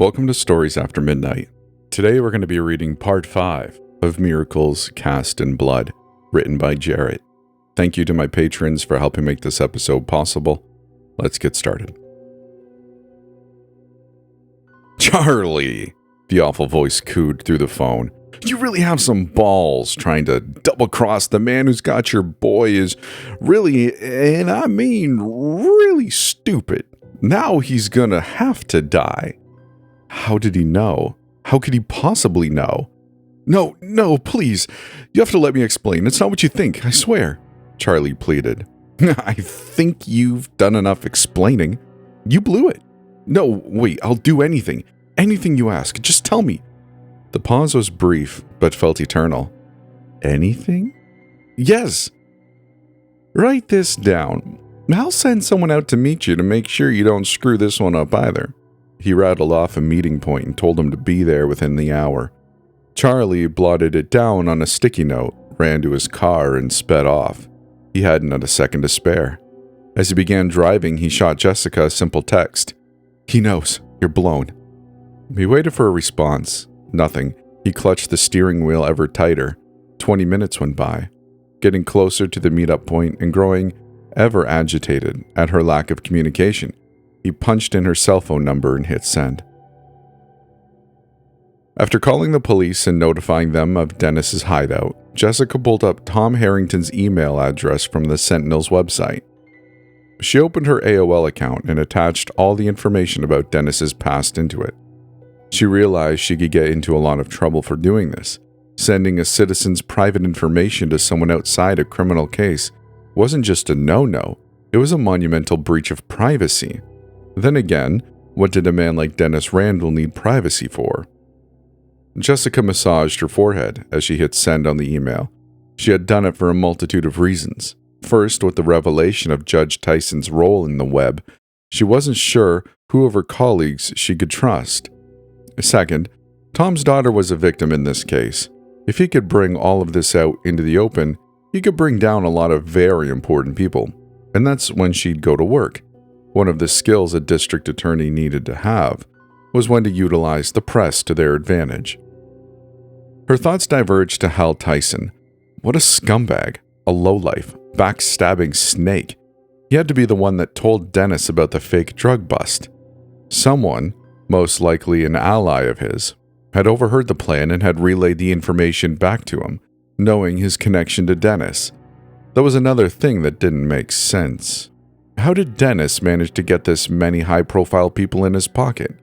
Welcome to Stories After Midnight. Today we're going to be reading Part 5 of Miracles Cast in Blood, written by Jarrett. Thank you to my patrons for helping make this episode possible. Let's get started. Charlie! The awful voice cooed through the phone. You really have some balls trying to double-cross the man who's got your boy is really, and I mean really stupid. Now he's gonna have to die. How did he know? How could he possibly know? No, please. You have to let me explain. It's not what you think, I swear. Charlie pleaded. I think you've done enough explaining. You blew it. No, wait, I'll do anything. Anything you ask. Just tell me. The pause was brief, but felt eternal. Anything? Yes. Write this down. I'll send someone out to meet you to make sure you don't screw this one up either. He rattled off a meeting point and told him to be there within the hour. Charlie blotted it down on a sticky note, ran to his car, and sped off. He hadn't had a second to spare. As he began driving, he shot Jessica a simple text. He knows. You're blown. He waited for a response. Nothing. He clutched the steering wheel ever tighter. 20 minutes went by. Getting closer to the meetup point and growing ever agitated at her lack of communication, he punched in her cell phone number and hit send. After calling the police and notifying them of Dennis's hideout, Jessica pulled up Tom Harrington's email address from the Sentinel's website. She opened her AOL account and attached all the information about Dennis's past into it. She realized she could get into a lot of trouble for doing this. Sending a citizen's private information to someone outside a criminal case wasn't just a no-no, it was a monumental breach of privacy. Then again, what did a man like Dennis Randall need privacy for? Jessica massaged her forehead as she hit send on the email. She had done it for a multitude of reasons. First, with the revelation of Judge Tyson's role in the web, she wasn't sure who of her colleagues she could trust. Second, Tom's daughter was a victim in this case. If he could bring all of this out into the open, he could bring down a lot of very important people. And that's when she'd go to work. One of the skills a district attorney needed to have was when to utilize the press to their advantage. Her thoughts diverged to Hal Tyson. What a scumbag, a lowlife, backstabbing snake. He had to be the one that told Dennis about the fake drug bust. Someone, most likely an ally of his, had overheard the plan and had relayed the information back to him, knowing his connection to Dennis. That was another thing that didn't make sense. How did Dennis manage to get this many high-profile people in his pocket?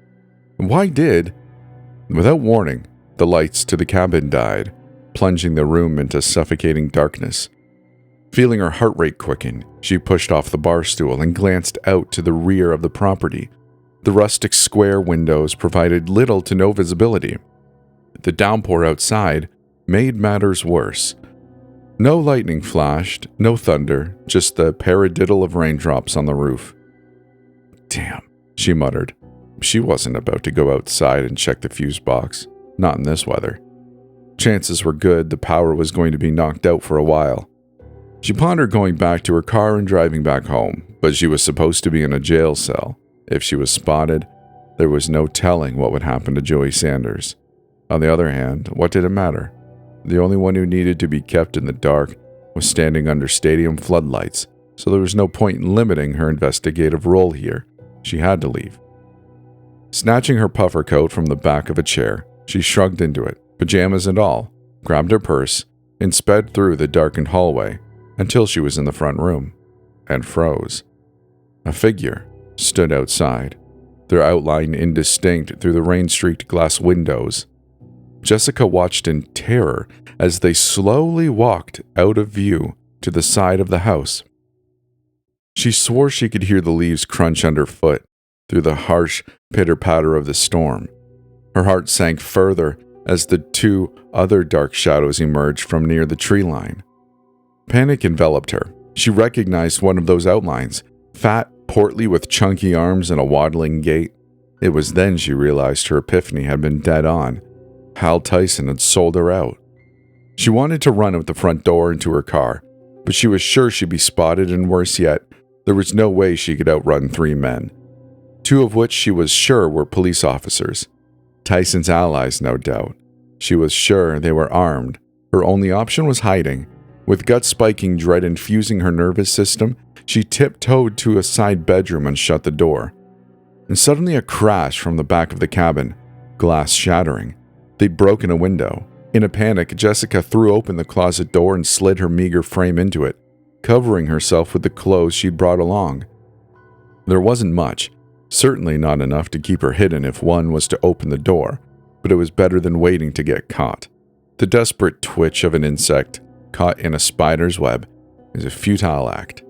Why did? Without warning, the lights to the cabin died, plunging the room into suffocating darkness. Feeling her heart rate quicken, she pushed off the bar stool and glanced out to the rear of the property. The rustic square windows provided little to no visibility. The downpour outside made matters worse. No lightning flashed, no thunder, just the paradiddle of raindrops on the roof. Damn, she muttered. She wasn't about to go outside and check the fuse box, not in this weather. Chances were good the power was going to be knocked out for a while. She pondered going back to her car and driving back home, but she was supposed to be in a jail cell. If she was spotted, there was no telling what would happen to Joey Sanders. On the other hand, what did it matter? The only one who needed to be kept in the dark was standing under stadium floodlights, so there was no point in limiting her investigative role here. She had to leave. Snatching her puffer coat from the back of a chair, she shrugged into it, pajamas and all, grabbed her purse, and sped through the darkened hallway until she was in the front room, and froze. A figure stood outside, their outline indistinct through the rain-streaked glass windows. Jessica watched in terror as they slowly walked out of view to the side of the house. She swore she could hear the leaves crunch underfoot through the harsh pitter-patter of the storm. Her heart sank further as the two other dark shadows emerged from near the tree line. Panic enveloped her. She recognized one of those outlines, fat, portly with chunky arms and a waddling gait. It was then she realized her epiphany had been dead on. Hal Tyson had sold her out. She wanted to run out the front door into her car, but she was sure she'd be spotted, and worse yet, there was no way she could outrun 3 men. two of which she was sure were police officers. Tyson's allies, no doubt. She was sure they were armed. Her only option was hiding. With gut-spiking dread infusing her nervous system, she tiptoed to a side bedroom and shut the door. And suddenly a crash from the back of the cabin, glass shattering. They'd broken a window. In a panic, Jessica threw open the closet door and slid her meager frame into it, covering herself with the clothes she'd brought along. There wasn't much, certainly not enough to keep her hidden if one was to open the door, but it was better than waiting to get caught. The desperate twitch of an insect caught in a spider's web is a futile act.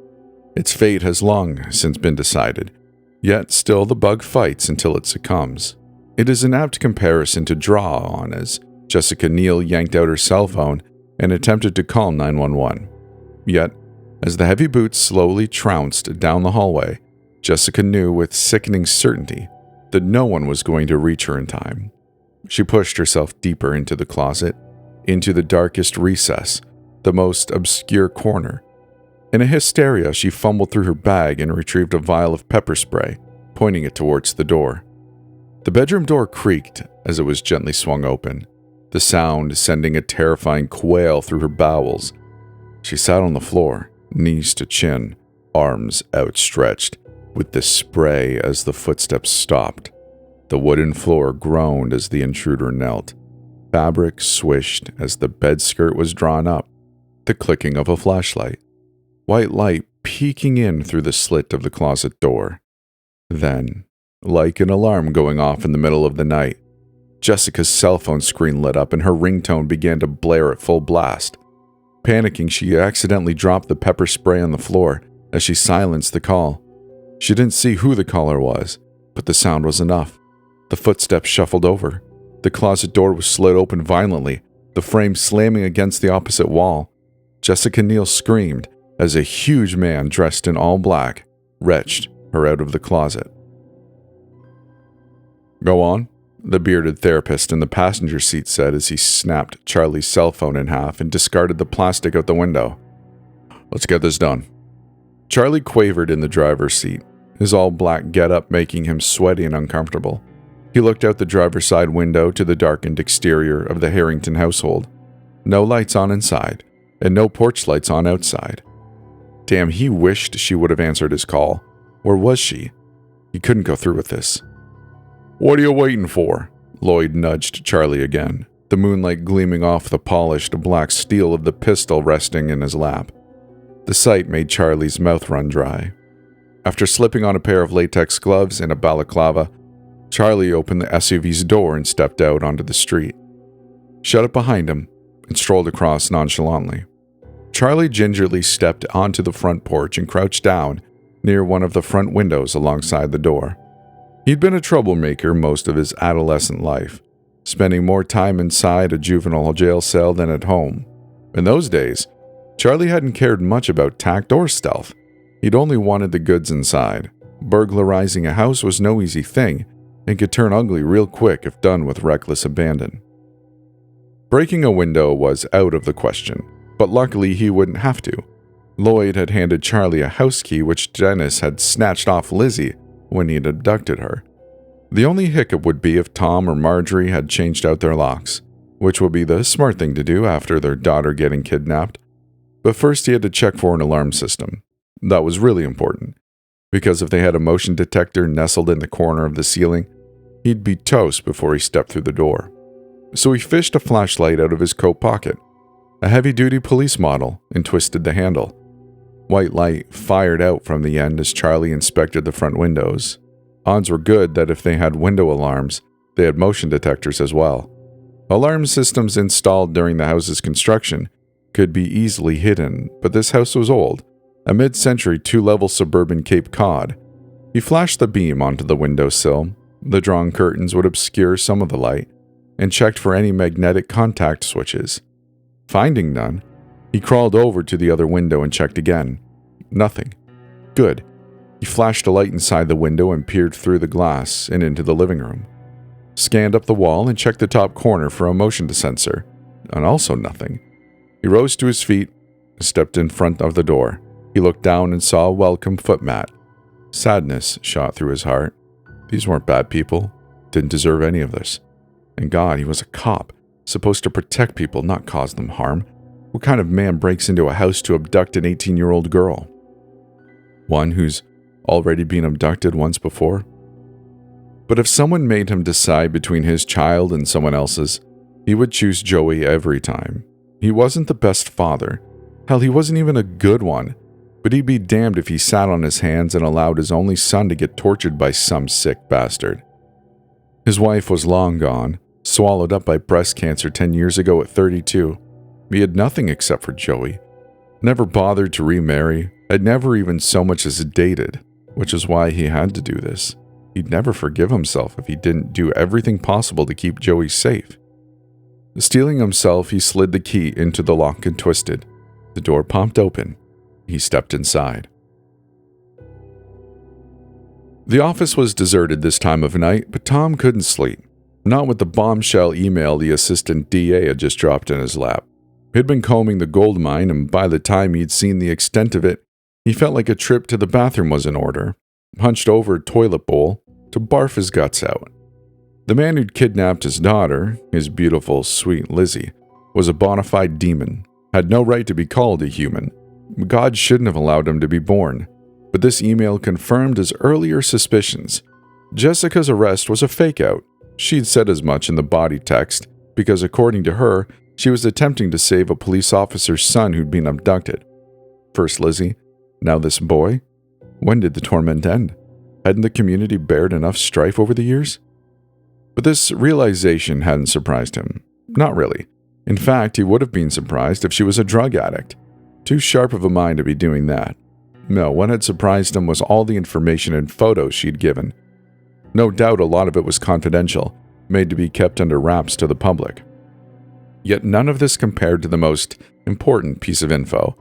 Its fate has long since been decided, yet still the bug fights until it succumbs. It is an apt comparison to draw on as Jessica Neal yanked out her cell phone and attempted to call 911. Yet, as the heavy boots slowly trounced down the hallway, Jessica knew with sickening certainty that no one was going to reach her in time. She pushed herself deeper into the closet, into the darkest recess, the most obscure corner. In a hysteria, she fumbled through her bag and retrieved a vial of pepper spray, pointing it towards the door. The bedroom door creaked as it was gently swung open, the sound sending a terrifying quail through her bowels. She sat on the floor, knees to chin, arms outstretched, with the spray as the footsteps stopped. The wooden floor groaned as the intruder knelt. Fabric swished as the bed skirt was drawn up. The clicking of a flashlight. White light peeking in through the slit of the closet door. Then, like an alarm going off in the middle of the night, Jessica's cell phone screen lit up and her ringtone began to blare at full blast. Panicking, she accidentally dropped the pepper spray on the floor as she silenced the call. She didn't see who the caller was, but the sound was enough. The footsteps shuffled over. The closet door was slid open violently, the frame slamming against the opposite wall. Jessica Neal screamed as a huge man dressed in all black retched her out of the closet. "Go on," the bearded therapist in the passenger seat said as he snapped Charlie's cell phone in half and discarded the plastic out the window. "Let's get this done." Charlie quavered in the driver's seat, his all-black getup making him sweaty and uncomfortable. He looked out the driver's side window to the darkened exterior of the Harrington household. No lights on inside, and no porch lights on outside. Damn, he wished she would have answered his call. Where was she? He couldn't go through with this. "What are you waiting for?" Lloyd nudged Charlie again, the moonlight gleaming off the polished black steel of the pistol resting in his lap. The sight made Charlie's mouth run dry. After slipping on a pair of latex gloves and a balaclava, Charlie opened the SUV's door and stepped out onto the street, shut it behind him, and strolled across nonchalantly. Charlie gingerly stepped onto the front porch and crouched down near one of the front windows alongside the door. He'd been a troublemaker most of his adolescent life, spending more time inside a juvenile jail cell than at home. In those days, Charlie hadn't cared much about tact or stealth. He'd only wanted the goods inside. Burglarizing a house was no easy thing and could turn ugly real quick if done with reckless abandon. Breaking a window was out of the question, but luckily he wouldn't have to. Lloyd had handed Charlie a house key which Dennis had snatched off Lizzie when he'd abducted her. The only hiccup would be if Tom or Marjorie had changed out their locks, which would be the smart thing to do after their daughter getting kidnapped. But first he had to check for an alarm system. That was really important, because if they had a motion detector nestled in the corner of the ceiling, he'd be toast before he stepped through the door. So he fished a flashlight out of his coat pocket, a heavy-duty police model, and twisted the handle. White light fired out from the end as Charlie inspected the front windows. Odds were good that if they had window alarms, they had motion detectors as well. Alarm systems installed during the house's construction could be easily hidden, but this house was old, a mid-century 2-level suburban Cape Cod. He flashed the beam onto the windowsill. The drawn curtains would obscure some of the light, and checked for any magnetic contact switches. Finding none, he crawled over to the other window and checked again. Nothing. Good. He flashed a light inside the window and peered through the glass and into the living room. Scanned up the wall and checked the top corner for a motion sensor, and also nothing. He rose to his feet and stepped in front of the door. He looked down and saw a welcome footmat. Sadness shot through his heart. These weren't bad people, didn't deserve any of this. And God, he was a cop, supposed to protect people, not cause them harm. What kind of man breaks into a house to abduct an 18-year-old girl? One who's already been abducted once before? But if someone made him decide between his child and someone else's, he would choose Joey every time. He wasn't the best father. Hell, he wasn't even a good one. But he'd be damned if he sat on his hands and allowed his only son to get tortured by some sick bastard. His wife was long gone, swallowed up by breast cancer 10 years ago at 32. He had nothing except for Joey. Never bothered to remarry, had never even so much as dated, which is why he had to do this. He'd never forgive himself if he didn't do everything possible to keep Joey safe. Steeling himself, he slid the key into the lock and twisted. The door popped open. He stepped inside. The office was deserted this time of night, but Tom couldn't sleep. Not with the bombshell email the assistant DA had just dropped in his lap. He'd been combing the gold mine, and by the time he'd seen the extent of it, he felt like a trip to the bathroom was in order. Hunched over a toilet bowl to barf his guts out. The man who'd kidnapped his daughter, his beautiful, sweet Lizzie, was a bona fide demon, had no right to be called a human. God shouldn't have allowed him to be born. But this email confirmed his earlier suspicions. Jessica's arrest was a fake-out. She'd said as much in the body text because, according to her, she was attempting to save a police officer's son who'd been abducted. First Lizzie, now this boy. When did the torment end? Hadn't the community bared enough strife over the years? But this realization hadn't surprised him. Not really. In fact, he would have been surprised if she was a drug addict. Too sharp of a mind to be doing that. No, what had surprised him was all the information and photos she'd given. No doubt a lot of it was confidential, made to be kept under wraps to the public. Yet none of this compared to the most important piece of info,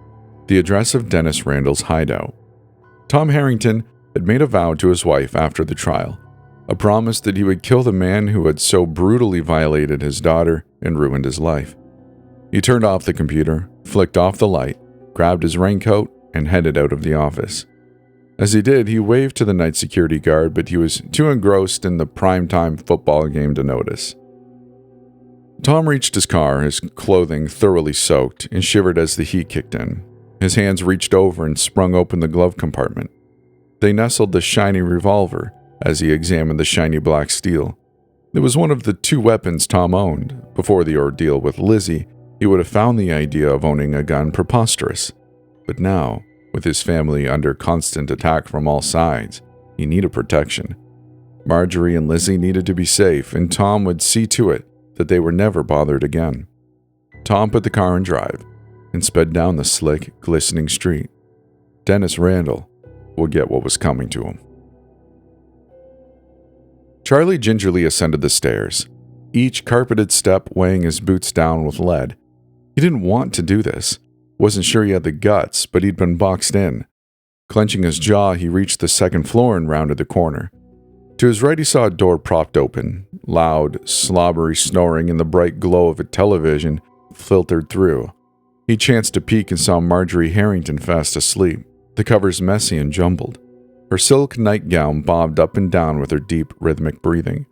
the address of Dennis Randall's hideout. Tom Harrington had made a vow to his wife after the trial, a promise that he would kill the man who had so brutally violated his daughter and ruined his life. He turned off the computer, flicked off the light, grabbed his raincoat, and headed out of the office. As he did, he waved to the night security guard, but he was too engrossed in the primetime football game to notice. Tom reached his car, his clothing thoroughly soaked, and shivered as the heat kicked in. His hands reached over and sprung open the glove compartment. They nestled the shiny revolver as he examined the shiny black steel. It was one of the two weapons Tom owned. Before the ordeal with Lizzie, he would have found the idea of owning a gun preposterous. But now, with his family under constant attack from all sides, he needed protection. Marjorie and Lizzie needed to be safe, and Tom would see to it that they were never bothered again. Tom put the car in drive and sped down the slick, glistening street. Dennis Randall would get what was coming to him. Charlie gingerly ascended the stairs, each carpeted step weighing his boots down with lead. He didn't want to do this. Wasn't sure he had the guts, but he'd been boxed in. Clenching his jaw, he reached the second floor and rounded the corner. To his right, he saw a door propped open. Loud, slobbery snoring in the bright glow of a television filtered through. He chanced to peek and saw Marjorie Harrington fast asleep, the covers messy and jumbled. Her silk nightgown bobbed up and down with her deep, rhythmic breathing.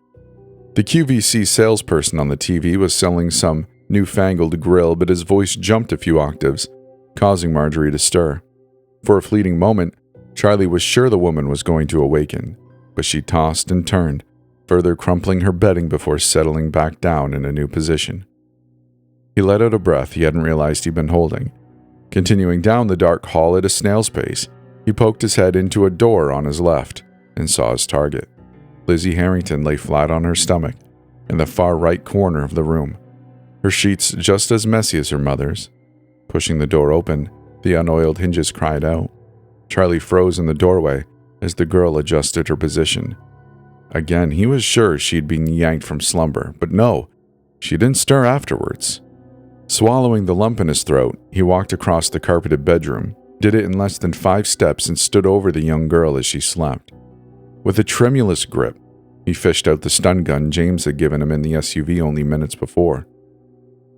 The QVC salesperson on the TV was selling some newfangled grill, but his voice jumped a few octaves, causing Marjorie to stir. For a fleeting moment, Charlie was sure the woman was going to awaken, but she tossed and turned, further crumpling her bedding before settling back down in a new position. He let out a breath he hadn't realized he'd been holding. Continuing down the dark hall at a snail's pace, he poked his head into a door on his left and saw his target. Lizzie Harrington lay flat on her stomach in the far right corner of the room, her sheets just as messy as her mother's. Pushing the door open, the unoiled hinges cried out. Charlie froze in the doorway as the girl adjusted her position. Again, he was sure she'd been yanked from slumber, but no, she didn't stir afterwards. Swallowing the lump in his throat, he walked across the carpeted bedroom, did it in less than 5 steps, and stood over the young girl as she slept. With a tremulous grip, he fished out the stun gun James had given him in the SUV only minutes before.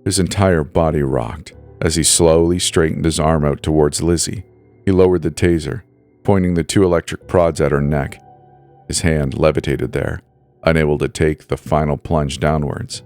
His entire body rocked as he slowly straightened his arm out towards Lizzie. He lowered the taser, pointing the 2 electric prods at her neck. His hand levitated there, unable to take the final plunge downwards.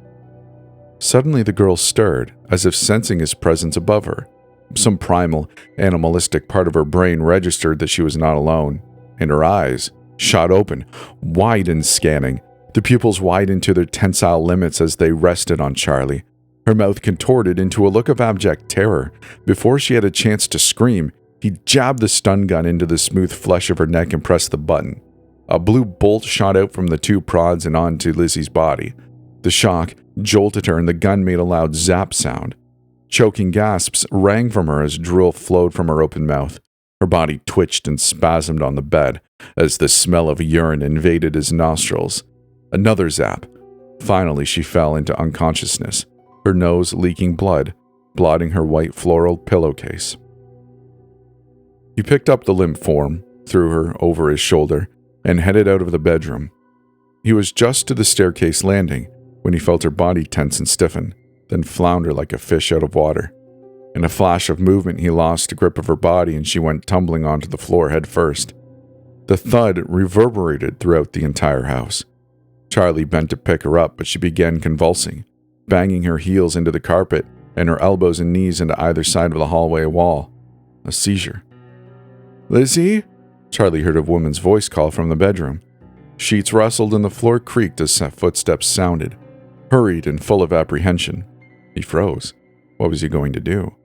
Suddenly the girl stirred, as if sensing his presence above her. Some primal, animalistic part of her brain registered that she was not alone, and her eyes shot open, wide and scanning. The pupils widened to their tensile limits as they rested on Charlie. Her mouth contorted into a look of abject terror. Before she had a chance to scream, he jabbed the stun gun into the smooth flesh of her neck and pressed the button. A blue bolt shot out from the 2 prods and onto Lizzie's body. The shock jolted her and the gun made a loud zap sound. Choking gasps rang from her as drool flowed from her open mouth. Her body twitched and spasmed on the bed as the smell of urine invaded his nostrils. Another zap. Finally, she fell into unconsciousness, her nose leaking blood, blotting her white floral pillowcase. He picked up the limp form, threw her over his shoulder, and headed out of the bedroom. He was just to the staircase landing when he felt her body tense and stiffen, then flounder like a fish out of water. In a flash of movement, he lost grip of her body and she went tumbling onto the floor head first. The thud reverberated throughout the entire house. Charlie bent to pick her up, but she began convulsing, banging her heels into the carpet and her elbows and knees into either side of the hallway wall. A seizure. "Lizzie?" Charlie heard a woman's voice call from the bedroom. Sheets rustled and the floor creaked as footsteps sounded. Hurried and full of apprehension. He froze. What was he going to do?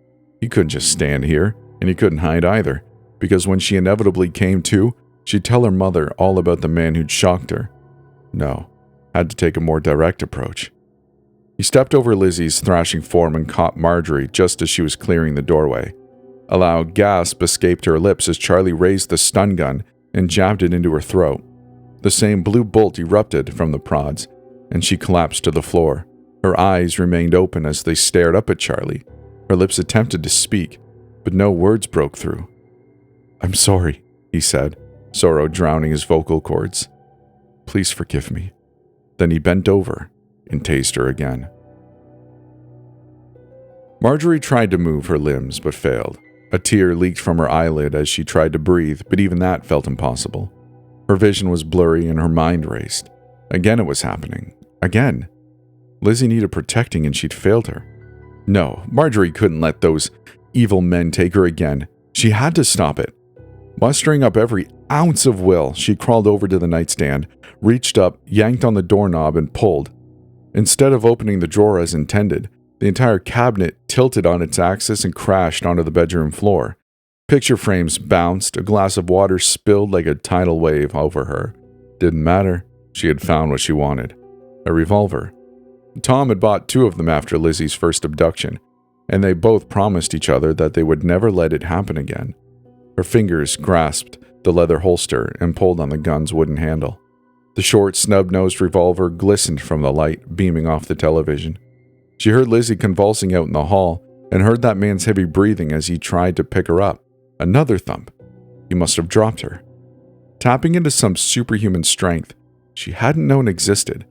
He couldn't just stand here, and he couldn't hide either, because when she inevitably came to, she'd tell her mother all about the man who'd shocked her. No, had to take a more direct approach. He stepped over Lizzie's thrashing form and caught Marjorie just as she was clearing the doorway. A loud gasp escaped her lips as Charlie raised the stun gun and jabbed it into her throat. The same blue bolt erupted from the prods, and she collapsed to the floor. Her eyes remained open as they stared up at Charlie. Her lips attempted to speak, but no words broke through. "I'm sorry," he said, sorrow drowning his vocal cords. "Please forgive me." Then he bent over and tased her again. Marjorie tried to move her limbs, but failed. A tear leaked from her eyelid as she tried to breathe, but even that felt impossible. Her vision was blurry and her mind raced. Again it was happening. Again. Lizzie needed protecting and she'd failed her. No, Marjorie couldn't let those evil men take her again. She had to stop it. Mustering up every ounce of will, she crawled over to the nightstand, reached up, yanked on the doorknob, and pulled. Instead of opening the drawer as intended, the entire cabinet tilted on its axis and crashed onto the bedroom floor. Picture frames bounced, a glass of water spilled like a tidal wave over her. Didn't matter. She had found what she wanted. A revolver. Tom had bought 2 of them after Lizzie's first abduction, and they both promised each other that they would never let it happen again. Her fingers grasped the leather holster and pulled on the gun's wooden handle. The short, snub-nosed revolver glistened from the light beaming off the television. She heard Lizzie convulsing out in the hall and heard that man's heavy breathing as he tried to pick her up. Another thump. He must have dropped her. Tapping into some superhuman strength she hadn't known existed.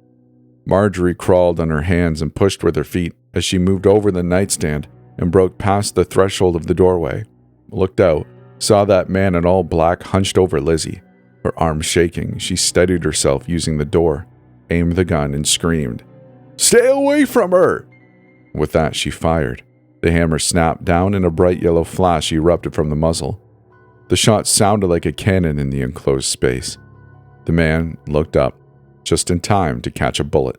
Marjorie crawled on her hands and pushed with her feet as she moved over the nightstand and broke past the threshold of the doorway. Looked out, saw that man in all black hunched over Lizzie. Her arms shaking, she steadied herself using the door, aimed the gun, and screamed, "Stay away from her!" With that, she fired. The hammer snapped down and a bright yellow flash erupted from the muzzle. The shot sounded like a cannon in the enclosed space. The man looked up, just in time to catch a bullet.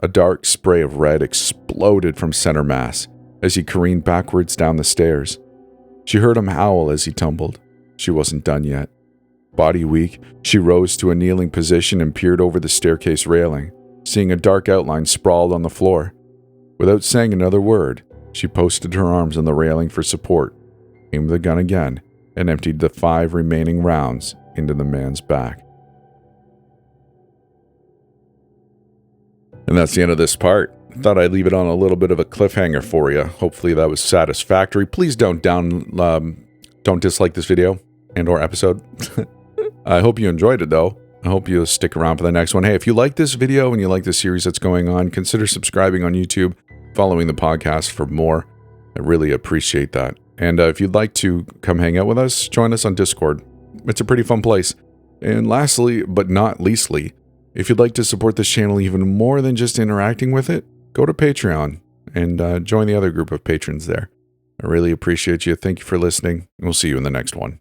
A dark spray of red exploded from center mass as he careened backwards down the stairs. She heard him howl as he tumbled. She wasn't done yet. Body weak, she rose to a kneeling position and peered over the staircase railing, seeing a dark outline sprawled on the floor. Without saying another word, she posted her arms on the railing for support, aimed the gun again, and emptied the 5 remaining rounds into the man's back. And that's the end of this part. I thought I'd leave it on a little bit of a cliffhanger for you. Hopefully that was satisfactory. Please don't dislike this video and or episode. I hope you enjoyed it though. I hope you'll stick around for the next one. Hey, if you like this video and you like the series that's going on, consider subscribing on YouTube, following the podcast for more. I really appreciate that. And if you'd like to come hang out with us, join us on Discord. It's a pretty fun place. And lastly, but not leastly, if you'd like to support this channel even more than just interacting with it, go to Patreon and join the other group of patrons there. I really appreciate you. Thank you for listening, and we'll see you in the next one.